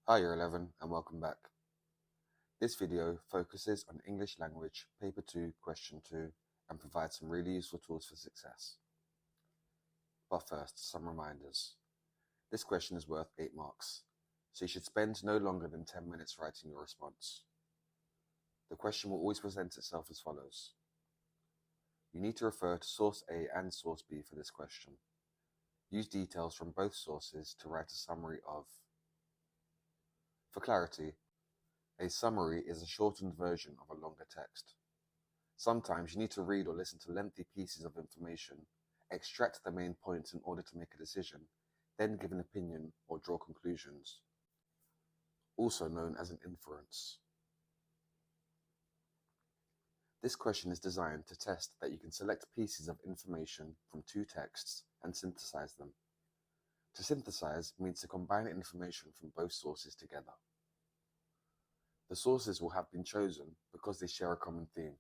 Hi Year 11 and welcome back. This video focuses on English Language Paper 2 Question 2 and provides some really useful tools for success. But first, some reminders. This question is worth 8 marks, so you should spend no longer than 10 minutes writing your response. The question will always present itself as follows. You need to refer to source A and source B for this question. Use details from both sources to write a summary of. For clarity, a summary is a shortened version of a longer text. Sometimes you need to read or listen to lengthy pieces of information, extract the main points in order to make a decision, then give an opinion or draw conclusions, also known as an inference. This question is designed to test that you can select pieces of information from two texts and synthesize them. To synthesize means to combine information from both sources together. The sources will have been chosen because they share a common theme.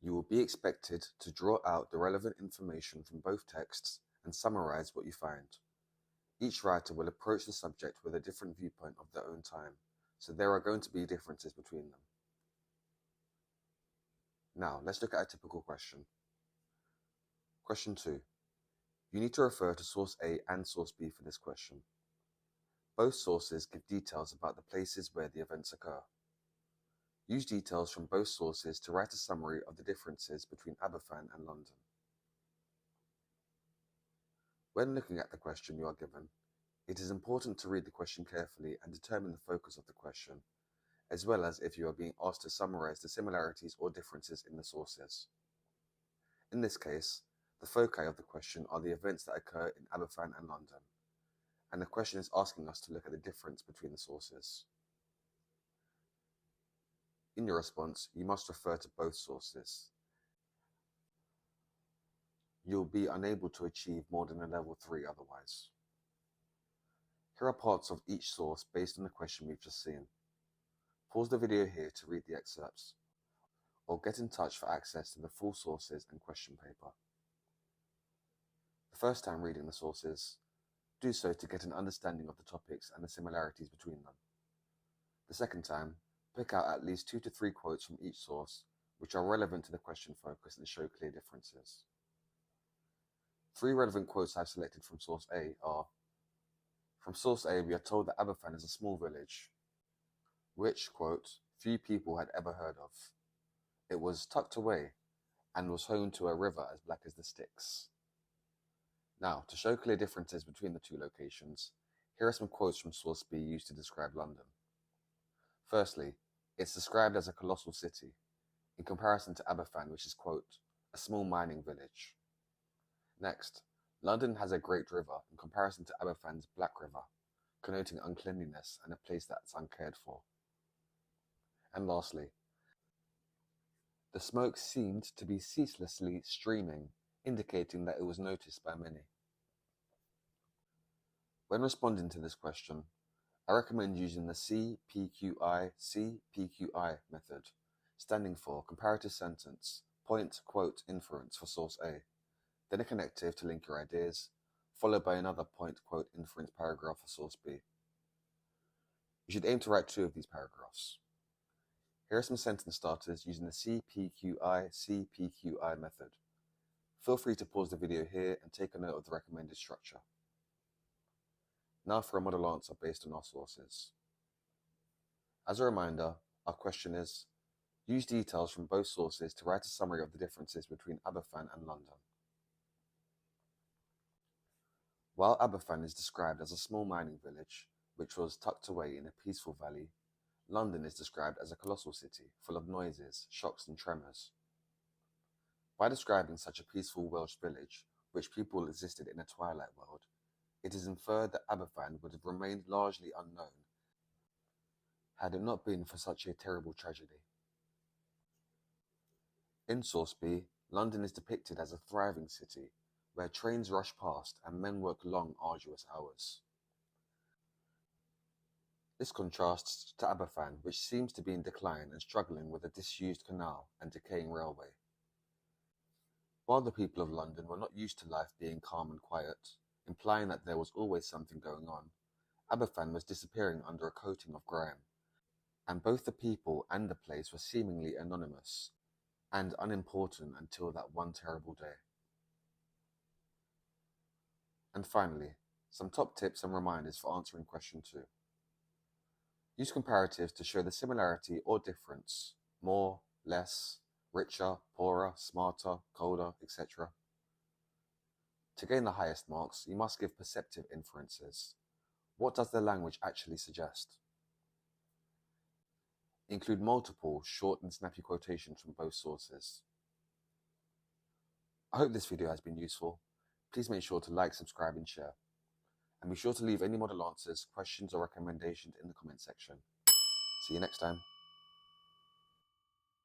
You will be expected to draw out the relevant information from both texts and summarize what you find. Each writer will approach the subject with a different viewpoint of their own time, so there are going to be differences between them. Now, let's look at a typical question. Question 2. You need to refer to source A and source B for this question. Both sources give details about the places where the events occur. Use details from both sources to write a summary of the differences between Aberfan and London. When looking at the question you are given, it is important to read the question carefully and determine the focus of the question, as well as if you are being asked to summarize the similarities or differences in the sources. In this case, the foci of the question are the events that occur in Aberfan and London, and the question is asking us to look at the difference between the sources. In your response, you must refer to both sources. You'll be unable to achieve more than a level 3 otherwise. Here are parts of each source based on the question we've just seen. Pause the video here to read the excerpts, or get in touch for access to the full sources and question paper. The first time reading the sources, do so to get an understanding of the topics and the similarities between them. The second time, pick out at least 2 to 3 quotes from each source which are relevant to the question focus and show clear differences. 3 relevant quotes I've selected from source A are: from source A, we are told that Aberfan is a small village, which, quote, few people had ever heard of. It was tucked away and was home to a river as black as the Styx. Now, to show clear differences between the two locations, here are some quotes from source B used to describe London. Firstly, it's described as a colossal city, in comparison to Aberfan, which is, quote, a small mining village. Next, London has a great river in comparison to Aberfan's Black River, connoting uncleanliness and a place that's uncared for. And lastly, the smoke seemed to be ceaselessly streaming, indicating that it was noticed by many. When responding to this question, I recommend using the CPQI method, standing for comparative sentence, point, quote, inference for source A, then a connective to link your ideas, followed by another point, quote, inference paragraph for source B. You should aim to write 2 of these paragraphs. Here are some sentence starters using the CPQI method. Feel free to pause the video here and take a note of the recommended structure. Now for a model answer based on our sources. As a reminder, our question is, use details from both sources to write a summary of the differences between Aberfan and London. While Aberfan is described as a small mining village, which was tucked away in a peaceful valley, London is described as a colossal city, full of noises, shocks and tremors. By describing such a peaceful Welsh village, which people existed in a twilight world, it is inferred that Aberfan would have remained largely unknown had it not been for such a terrible tragedy. In source B, London is depicted as a thriving city, where trains rush past and men work long, arduous hours. This contrasts to Aberfan, which seems to be in decline and struggling with a disused canal and decaying railway. While the people of London were not used to life being calm and quiet, implying that there was always something going on. Aberfan was disappearing under a coating of grime, and both the people and the place were seemingly anonymous and unimportant until that one terrible day. And finally, some top tips and reminders for answering question 2. Use comparatives to show the similarity or difference: more, less, richer, poorer, smarter, colder, etc. To gain the highest marks, you must give perceptive inferences. What does the language actually suggest? Include multiple short and snappy quotations from both sources. I hope this video has been useful. Please make sure to like, subscribe and share. And be sure to leave any model answers, questions or recommendations in the comment section. See you next time.